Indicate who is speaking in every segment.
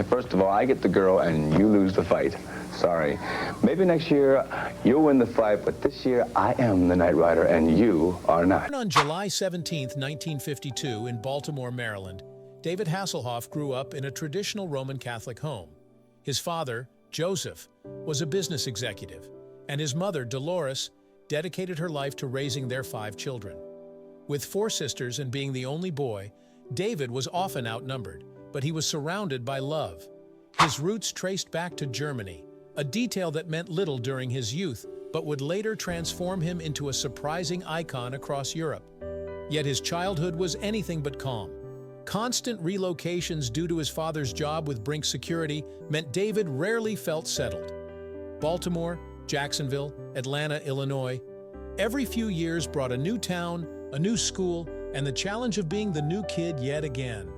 Speaker 1: First of all, I get the girl and you lose the fight. Sorry. Maybe next year you'll win the fight, but this year I am the Knight Rider and you are not.
Speaker 2: Born on July 17, 1952 in Baltimore, Maryland, David Hasselhoff grew up in a traditional Roman Catholic home. His father, Joseph, was a business executive, and his mother, Dolores, dedicated her life to raising their 5 children. With 4 sisters and being the only boy, David was often outnumbered, but he was surrounded by love. His roots traced back to Germany, a detail that meant little during his youth, but would later transform him into a surprising icon across Europe. Yet his childhood was anything but calm. Constant relocations due to his father's job with Brink Security meant David rarely felt settled. Baltimore, Jacksonville, Atlanta, Illinois. Every few years brought a new town, a new school, and the challenge of being the new kid yet again.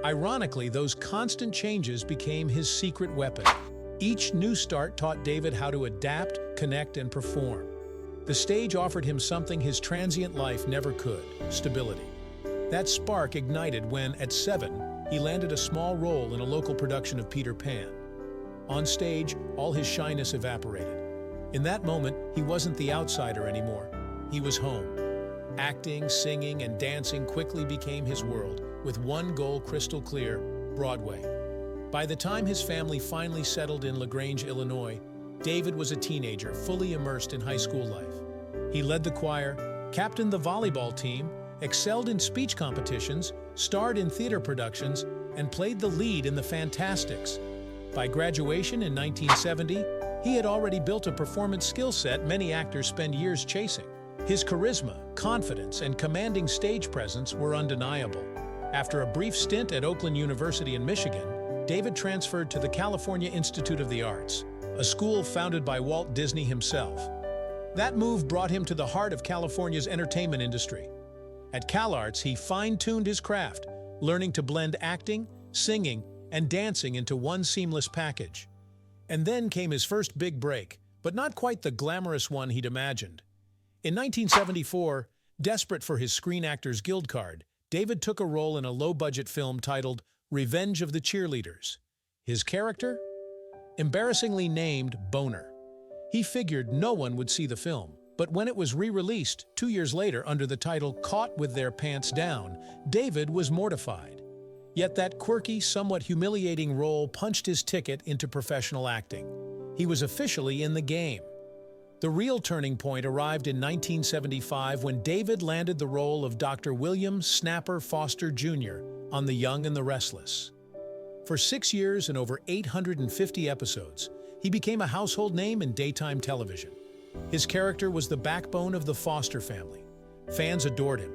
Speaker 2: Ironically, those constant changes became his secret weapon. Each new start taught David how to adapt, connect, and perform. The stage offered him something his transient life never could: stability. That spark ignited when, at 7, he landed a small role in a local production of Peter Pan. On stage, all his shyness evaporated. In that moment, he wasn't the outsider anymore. He was home. Acting, singing, and dancing quickly became his world, with one goal crystal clear: Broadway. By the time his family finally settled in LaGrange, Illinois, David was a teenager, fully immersed in high school life. He led the choir, captained the volleyball team, excelled in speech competitions, starred in theater productions, and played the lead in The Fantastics. By graduation in 1970, he had already built a performance skill set many actors spend years chasing. His charisma, confidence, and commanding stage presence were undeniable. After a brief stint at Oakland University in Michigan, David transferred to the California Institute of the Arts, a school founded by Walt Disney himself. That move brought him to the heart of California's entertainment industry. At CalArts, he fine-tuned his craft, learning to blend acting, singing, and dancing into one seamless package. And then came his first big break, but not quite the glamorous one he'd imagined. In 1974, desperate for his Screen Actors Guild card, David took a role in a low-budget film titled Revenge of the Cheerleaders. His character? Embarrassingly named Boner. He figured no one would see the film, but when it was re-released 2 years later under the title Caught with Their Pants Down, David was mortified. Yet that quirky, somewhat humiliating role punched his ticket into professional acting. He was officially in the game. The real turning point arrived in 1975 when David landed the role of Dr. William Snapper Foster Jr. on The Young and the Restless. For 6 years and over 850 episodes, he became a household name in daytime television. His character was the backbone of the Foster family. Fans adored him.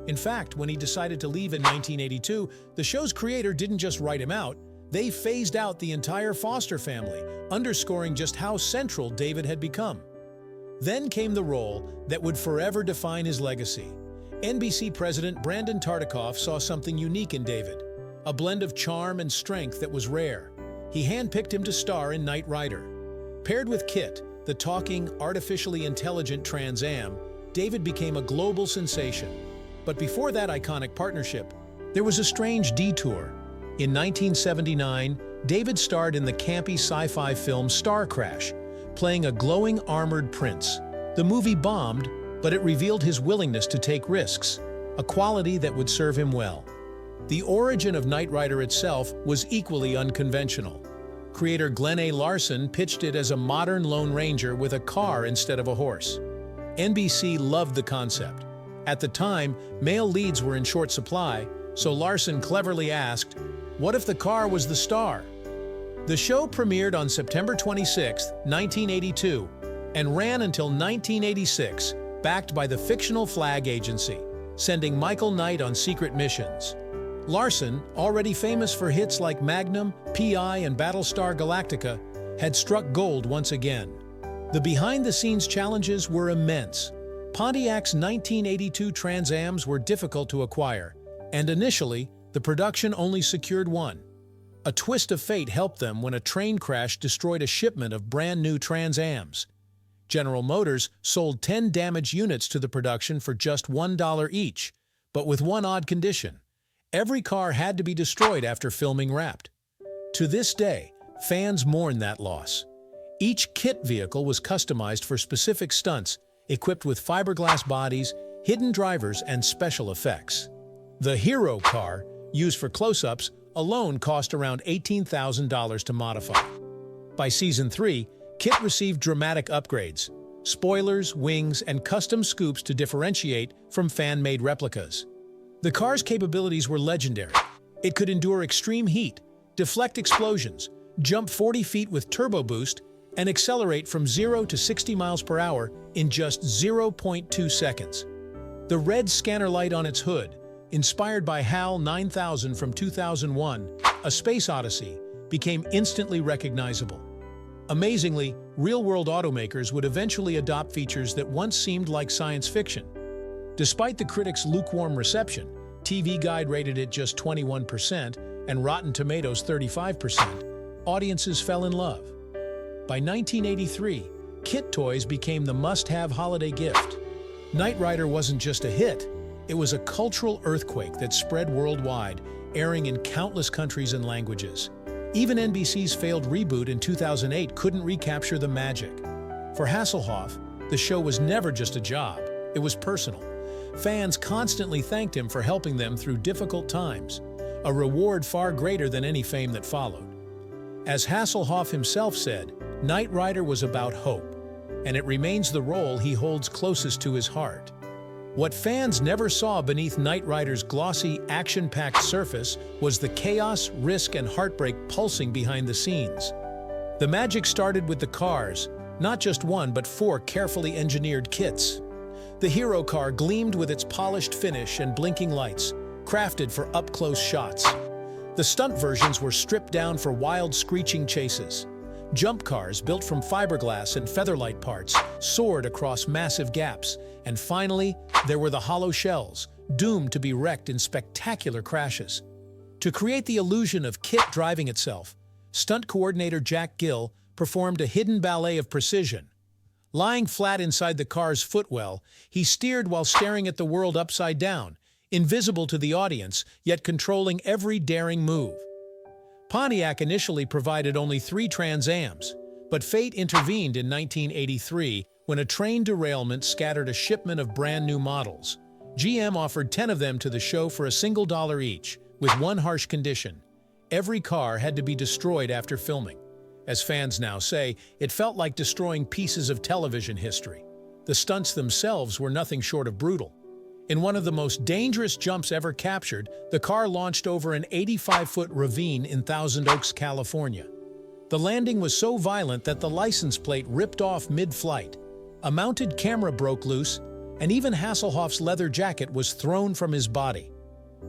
Speaker 2: In fact, when he decided to leave in 1982, the show's creator didn't just write him out, they phased out the entire Foster family, underscoring just how central David had become. Then came the role that would forever define his legacy. NBC president Brandon Tartikoff saw something unique in David, a blend of charm and strength that was rare. He handpicked him to star in Knight Rider. Paired with Kit, the talking, artificially intelligent Trans Am, David became a global sensation. But before that iconic partnership, there was a strange detour. In 1979, David starred in the campy sci-fi film Star Crash, playing a glowing armored prince. The movie bombed, but it revealed his willingness to take risks, a quality that would serve him well. The origin of Knight Rider itself was equally unconventional. Creator Glenn A. Larson pitched it as a modern Lone Ranger with a car instead of a horse. NBC loved the concept. At the time, male leads were in short supply, so Larson cleverly asked, "What if the car was the star?" The show premiered on September 26, 1982, and ran until 1986, backed by the fictional Flag Agency, sending Michael Knight on secret missions. Larson, already famous for hits like Magnum, P.I., and Battlestar Galactica, had struck gold once again. The behind-the-scenes challenges were immense. Pontiac's 1982 Trans Ams were difficult to acquire, and initially, the production only secured one. A twist of fate helped them when a train crash destroyed a shipment of brand-new Trans Ams. General Motors sold 10 damaged units to the production for just $1 each, but with one odd condition. Every car had to be destroyed after filming wrapped. To this day, fans mourn that loss. Each KITT vehicle was customized for specific stunts, equipped with fiberglass bodies, hidden drivers, and special effects. The hero car, used for close-ups, alone cost around $18,000 to modify. By Season 3, KITT received dramatic upgrades, spoilers, wings, and custom scoops to differentiate from fan-made replicas. The car's capabilities were legendary. It could endure extreme heat, deflect explosions, jump 40 feet with turbo boost, and accelerate from 0 to 60 miles per hour in just 0.2 seconds. The red scanner light on its hood, inspired by HAL 9000 from 2001, A Space Odyssey, became instantly recognizable. Amazingly, real-world automakers would eventually adopt features that once seemed like science fiction. Despite the critics' lukewarm reception, TV Guide rated it just 21% and Rotten Tomatoes 35%, audiences fell in love. By 1983, KITT toys became the must-have holiday gift. Knight Rider wasn't just a hit, it was a cultural earthquake that spread worldwide, airing in countless countries and languages. Even NBC's failed reboot in 2008 couldn't recapture the magic. For Hasselhoff, the show was never just a job, it was personal. Fans constantly thanked him for helping them through difficult times, a reward far greater than any fame that followed. As Hasselhoff himself said, Knight Rider was about hope, and it remains the role he holds closest to his heart. What fans never saw beneath Knight Rider's glossy, action-packed surface was the chaos, risk, and heartbreak pulsing behind the scenes. The magic started with the cars, not just one but 4 carefully engineered kits. The hero car gleamed with its polished finish and blinking lights, crafted for up-close shots. The stunt versions were stripped down for wild, screeching chases. Jump cars, built from fiberglass and featherlight parts, soared across massive gaps. And finally, there were the hollow shells, doomed to be wrecked in spectacular crashes. To create the illusion of KITT driving itself, stunt coordinator Jack Gill performed a hidden ballet of precision. Lying flat inside the car's footwell, he steered while staring at the world upside down, invisible to the audience, yet controlling every daring move. Pontiac initially provided only 3 Trans Ams, but fate intervened in 1983 when a train derailment scattered a shipment of brand-new models. GM offered 10 of them to the show for $1 each, with one harsh condition: every car had to be destroyed after filming. As fans now say, it felt like destroying pieces of television history. The stunts themselves were nothing short of brutal. In one of the most dangerous jumps ever captured, the car launched over an 85-foot ravine in Thousand Oaks, California. The landing was so violent that the license plate ripped off mid-flight. A mounted camera broke loose, and even Hasselhoff's leather jacket was thrown from his body.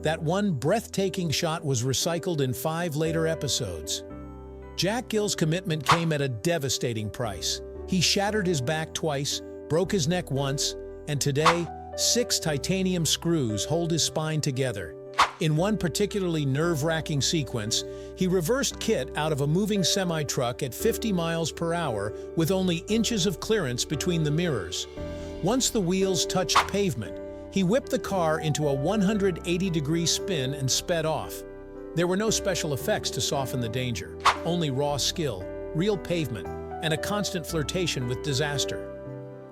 Speaker 2: That one breathtaking shot was recycled in 5 later episodes. Jack Gill's commitment came at a devastating price. He shattered his back twice, broke his neck once, and today, 6 titanium screws hold his spine together. In one particularly nerve-wracking sequence, he reversed KITT out of a moving semi-truck at 50 miles per hour with only inches of clearance between the mirrors. Once the wheels touched pavement, he whipped the car into a 180-degree spin and sped off. There were no special effects to soften the danger, only raw skill, real pavement, and a constant flirtation with disaster.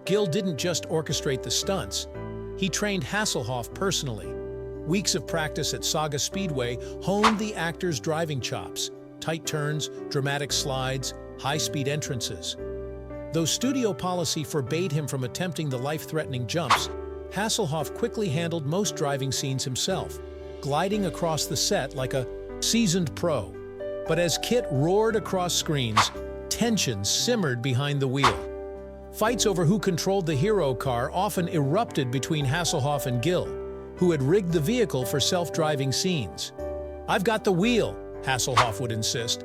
Speaker 2: Gill didn't just orchestrate the stunts, he trained Hasselhoff personally. Weeks of practice at Saga Speedway honed the actor's driving chops: tight turns, dramatic slides, high-speed entrances. Though studio policy forbade him from attempting the life-threatening jumps, Hasselhoff quickly handled most driving scenes himself, gliding across the set like a seasoned pro. But as KITT roared across screens, tensions simmered behind the wheel. Fights over who controlled the hero car often erupted between Hasselhoff and Gill, who had rigged the vehicle for self-driving scenes. "I've got the wheel," Hasselhoff would insist.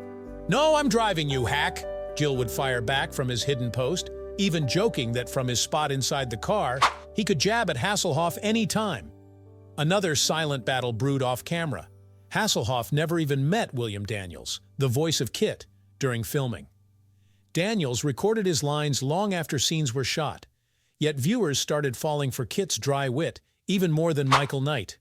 Speaker 2: "No, I'm driving, you hack," Gill would fire back from his hidden post, even joking that from his spot inside the car, he could jab at Hasselhoff any time. Another silent battle brewed off camera. Hasselhoff never even met William Daniels, the voice of KITT, during filming. Daniels recorded his lines long after scenes were shot, yet viewers started falling for KITT's dry wit even more than Michael Knight.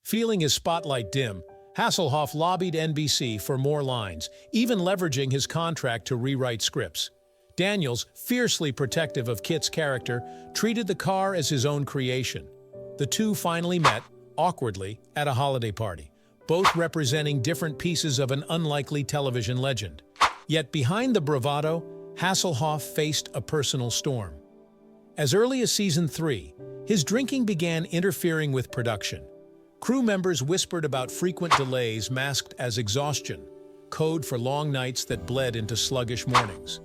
Speaker 2: Feeling his spotlight dim, Hasselhoff lobbied NBC for more lines, even leveraging his contract to rewrite scripts. Daniels, fiercely protective of Kit's character, treated the car as his own creation. The two finally met, awkwardly, at a holiday party, both representing different pieces of an unlikely television legend. Yet behind the bravado, Hasselhoff faced a personal storm. As early as season 3, his drinking began interfering with production. Crew members whispered about frequent delays masked as exhaustion, code for long nights that bled into sluggish mornings.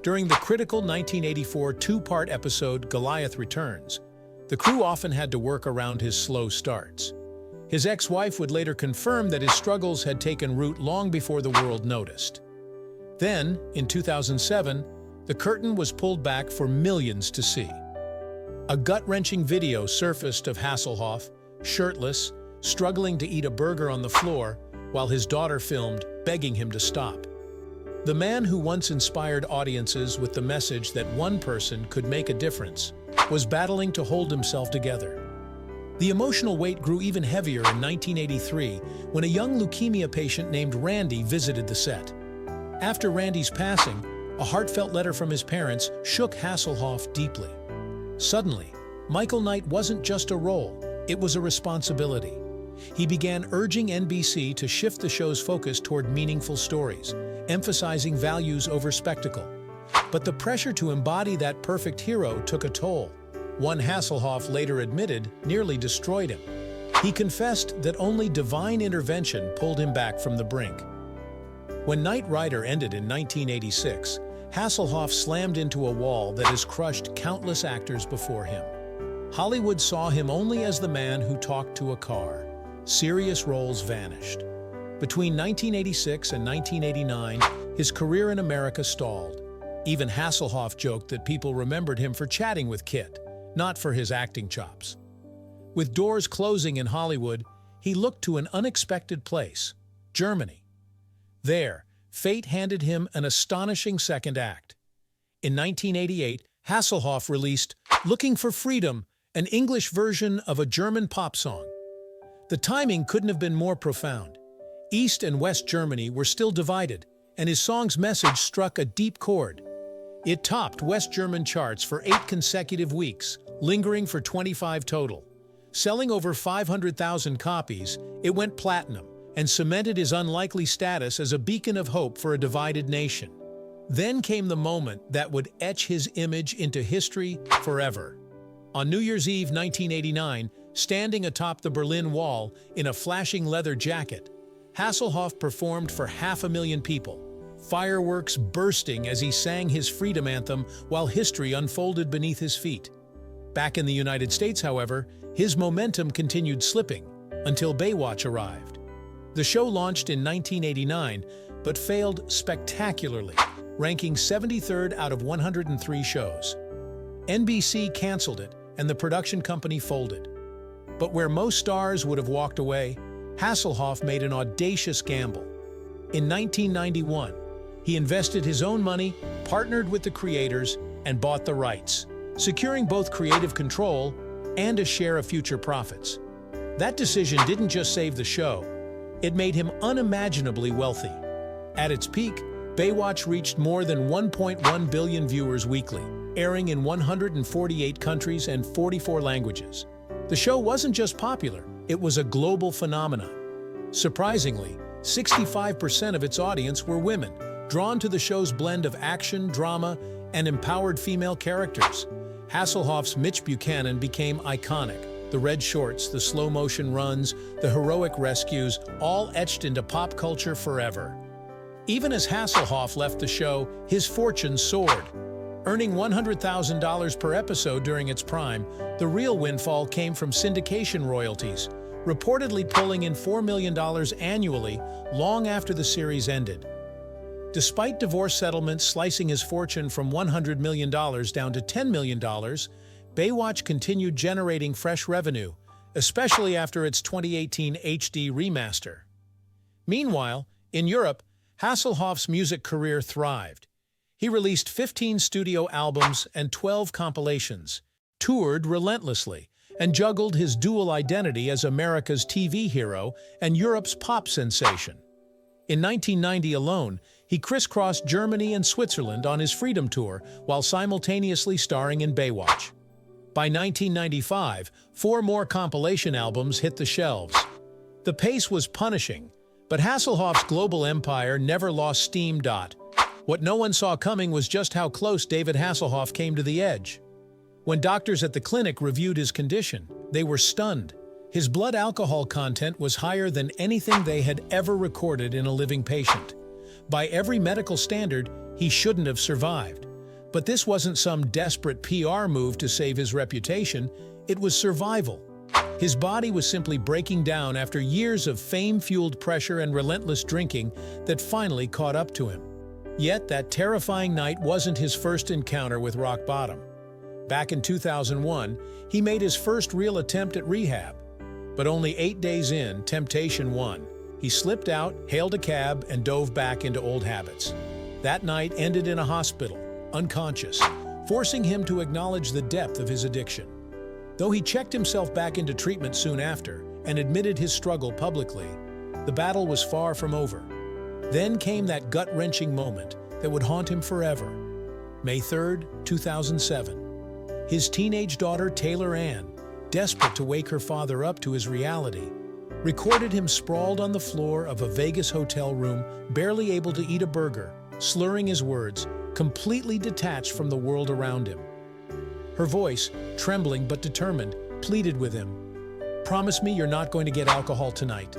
Speaker 2: During the critical 1984 two-part episode Goliath Returns, the crew often had to work around his slow starts. His ex-wife would later confirm that his struggles had taken root long before the world noticed. Then, in 2007, the curtain was pulled back for millions to see. A gut-wrenching video surfaced of Hasselhoff, shirtless, struggling to eat a burger on the floor, while his daughter filmed, begging him to stop. The man who once inspired audiences with the message that one person could make a difference was battling to hold himself together. The emotional weight grew even heavier in 1983 when a young leukemia patient named Randy visited the set. After Randy's passing, a heartfelt letter from his parents shook Hasselhoff deeply. Suddenly, Michael Knight wasn't just a role, it was a responsibility. He began urging NBC to shift the show's focus toward meaningful stories, emphasizing values over spectacle. But the pressure to embody that perfect hero took a toll. One Hasselhoff later admitted nearly destroyed him. He confessed that only divine intervention pulled him back from the brink. When Knight Rider ended in 1986, Hasselhoff slammed into a wall that has crushed countless actors before him. Hollywood saw him only as the man who talked to a car. Serious roles vanished. Between 1986 and 1989, his career in America stalled. Even Hasselhoff joked that people remembered him for chatting with Kit, not for his acting chops. With doors closing in Hollywood, he looked to an unexpected place, Germany. There, fate handed him an astonishing second act. In 1988, Hasselhoff released Looking for Freedom, an English version of a German pop song. The timing couldn't have been more profound. East and West Germany were still divided, and his song's message struck a deep chord. It topped West German charts for 8 consecutive weeks, lingering for 25 total. Selling over 500,000 copies, it went platinum and cemented his unlikely status as a beacon of hope for a divided nation. Then came the moment that would etch his image into history forever. On New Year's Eve 1989, standing atop the Berlin Wall in a flashing leather jacket, Hasselhoff performed for 500,000 people, fireworks bursting as he sang his freedom anthem while history unfolded beneath his feet. Back in the United States, however, his momentum continued slipping until Baywatch arrived. The show launched in 1989, but failed spectacularly, ranking 73rd out of 103 shows. NBC canceled it, and the production company folded. But where most stars would have walked away, Hasselhoff made an audacious gamble. In 1991, he invested his own money, partnered with the creators, and bought the rights, securing both creative control and a share of future profits. That decision didn't just save the show, it made him unimaginably wealthy. At its peak, Baywatch reached more than 1.1 billion viewers weekly, airing in 148 countries and 44 languages. The show wasn't just popular, it was a global phenomenon. Surprisingly, 65% of its audience were women, drawn to the show's blend of action, drama, and empowered female characters. Hasselhoff's Mitch Buchanan became iconic. The red shorts, the slow-motion runs, the heroic rescues, all etched into pop culture forever. Even as Hasselhoff left the show, his fortune soared. Earning $100,000 per episode during its prime, the real windfall came from syndication royalties, reportedly pulling in $4 million annually long after the series ended. Despite divorce settlements slicing his fortune from $100 million down to $10 million, Baywatch continued generating fresh revenue, especially after its 2018 HD remaster. Meanwhile, in Europe, Hasselhoff's music career thrived. He released 15 studio albums and 12 compilations, toured relentlessly, and juggled his dual identity as America's TV hero and Europe's pop sensation. In 1990 alone, he crisscrossed Germany and Switzerland on his Freedom Tour while simultaneously starring in Baywatch. By 1995, 4 more compilation albums hit the shelves. The pace was punishing, but Hasselhoff's global empire never lost steam. What no one saw coming was just how close David Hasselhoff came to the edge. When doctors at the clinic reviewed his condition, they were stunned. His blood alcohol content was higher than anything they had ever recorded in a living patient. By every medical standard, he shouldn't have survived. But this wasn't some desperate PR move to save his reputation, it was survival. His body was simply breaking down after years of fame-fueled pressure and relentless drinking that finally caught up to him. Yet that terrifying night wasn't his first encounter with rock bottom. Back in 2001, he made his first real attempt at rehab. But only 8 days in, temptation won. He slipped out, hailed a cab, and dove back into old habits. That night ended in a hospital, unconscious, forcing him to acknowledge the depth of his addiction. Though he checked himself back into treatment soon after and admitted his struggle publicly, the battle was far from over. Then came that gut-wrenching moment that would haunt him forever. May 3, 2007. His teenage daughter, Taylor Ann, desperate to wake her father up to his reality, recorded him sprawled on the floor of a Vegas hotel room, barely able to eat a burger, slurring his words, completely detached from the world around him. Her voice, trembling but determined, pleaded with him, "Promise me you're not going to get alcohol tonight."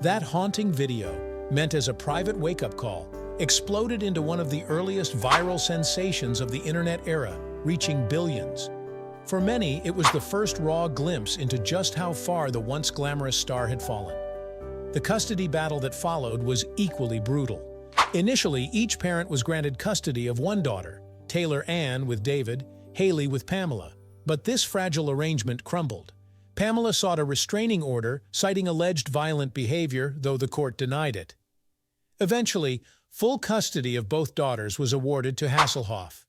Speaker 2: That haunting video, meant as a private wake-up call, exploded into one of the earliest viral sensations of the internet era, reaching billions. For many, it was the first raw glimpse into just how far the once glamorous star had fallen. The custody battle that followed was equally brutal. Initially, each parent was granted custody of one daughter, Taylor Ann with David, Haley with Pamela. But this fragile arrangement crumbled. Pamela sought a restraining order, citing alleged violent behavior, though the court denied it. Eventually, full custody of both daughters was awarded to Hasselhoff.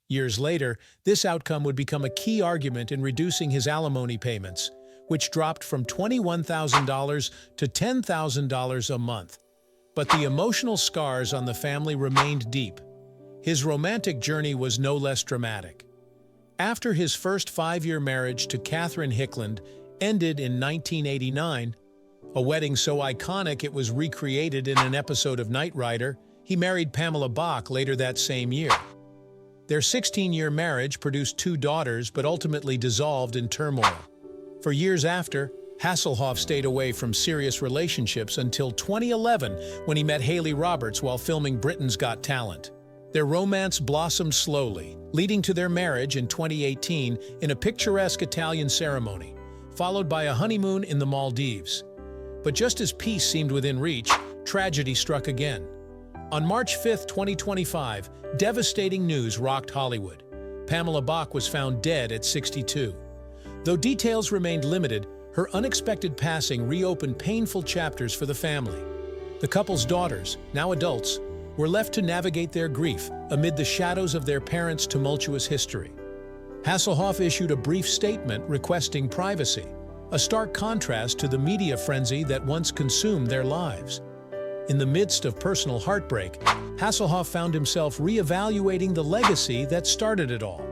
Speaker 2: Years later, this outcome would become a key argument in reducing his alimony payments, which dropped from $21,000 to $10,000 a month. But the emotional scars on the family remained deep. His romantic journey was no less dramatic. After his first 5-year marriage to Catherine Hickland ended in 1989, a wedding so iconic it was recreated in an episode of Knight Rider, he married Pamela Bach later that same year. Their 16-year marriage produced 2 daughters but ultimately dissolved in turmoil. For years after, Hasselhoff stayed away from serious relationships until 2011 when he met Haley Roberts while filming Britain's Got Talent. Their romance blossomed slowly, leading to their marriage in 2018 in a picturesque Italian ceremony, followed by a honeymoon in the Maldives. But just as peace seemed within reach, tragedy struck again. On March 5, 2025, devastating news rocked Hollywood. Pamela Bach was found dead at 62. Though details remained limited, her unexpected passing reopened painful chapters for the family. The couple's daughters, now adults, were left to navigate their grief amid the shadows of their parents' tumultuous history. Hasselhoff issued a brief statement requesting privacy, a stark contrast to the media frenzy that once consumed their lives. In the midst of personal heartbreak, Hasselhoff found himself reevaluating the legacy that started it all.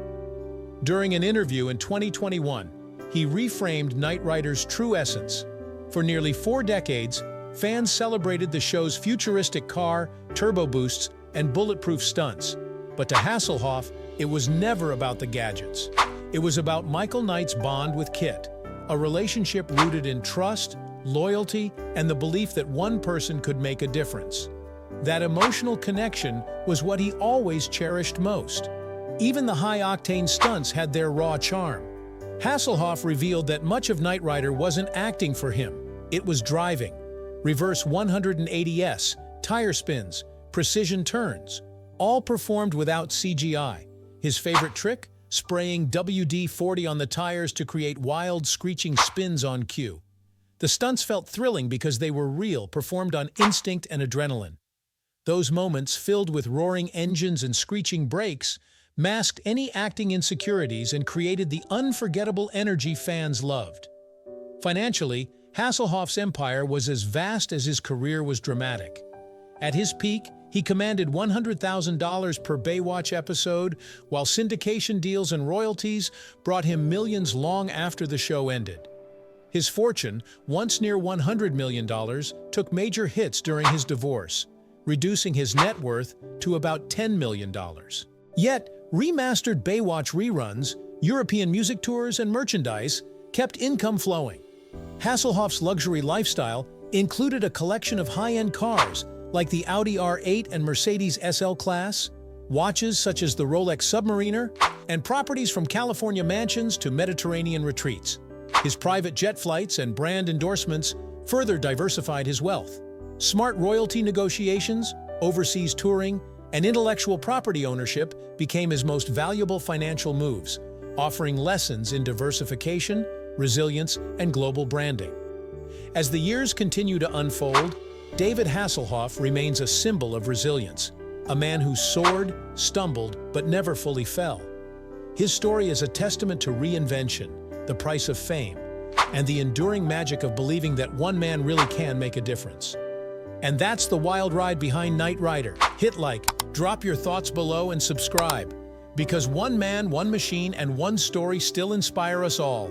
Speaker 2: During an interview in 2021, he reframed Knight Rider's true essence. For nearly 4 decades, fans celebrated the show's futuristic car, turbo boosts, and bulletproof stunts. But to Hasselhoff, it was never about the gadgets. It was about Michael Knight's bond with Kit, a relationship rooted in trust, loyalty, and the belief that one person could make a difference. That emotional connection was what he always cherished most. Even the high-octane stunts had their raw charm. Hasselhoff revealed that much of Knight Rider wasn't acting for him, it was driving. Reverse 180s, tire spins, precision turns, all performed without CGI. His favorite trick? Spraying WD-40 on the tires to create wild, screeching spins on cue. The stunts felt thrilling because they were real, performed on instinct and adrenaline. Those moments, filled with roaring engines and screeching brakes, masked any acting insecurities and created the unforgettable energy fans loved. Financially, Hasselhoff's empire was as vast as his career was dramatic. At his peak, he commanded $100,000 per Baywatch episode, while syndication deals and royalties brought him millions long after the show ended. His fortune, once near $100 million, took major hits during his divorce, reducing his net worth to about $10 million. Yet, remastered Baywatch reruns, European music tours, and merchandise kept income flowing. Hasselhoff's luxury lifestyle included a collection of high-end cars like the Audi R8 and Mercedes SL Class, watches such as the Rolex Submariner, and properties from California mansions to Mediterranean retreats. His private jet flights and brand endorsements further diversified his wealth. Smart royalty negotiations, overseas touring, and intellectual property ownership became his most valuable financial moves, offering lessons in diversification, resilience, and global branding. As the years continue to unfold, David Hasselhoff remains a symbol of resilience, a man who soared, stumbled, but never fully fell. His story is a testament to reinvention, the price of fame, and the enduring magic of believing that one man really can make a difference. And that's the wild ride behind Knight Rider. Hit like, drop your thoughts below, and subscribe, because one man, one machine, and one story still inspire us all.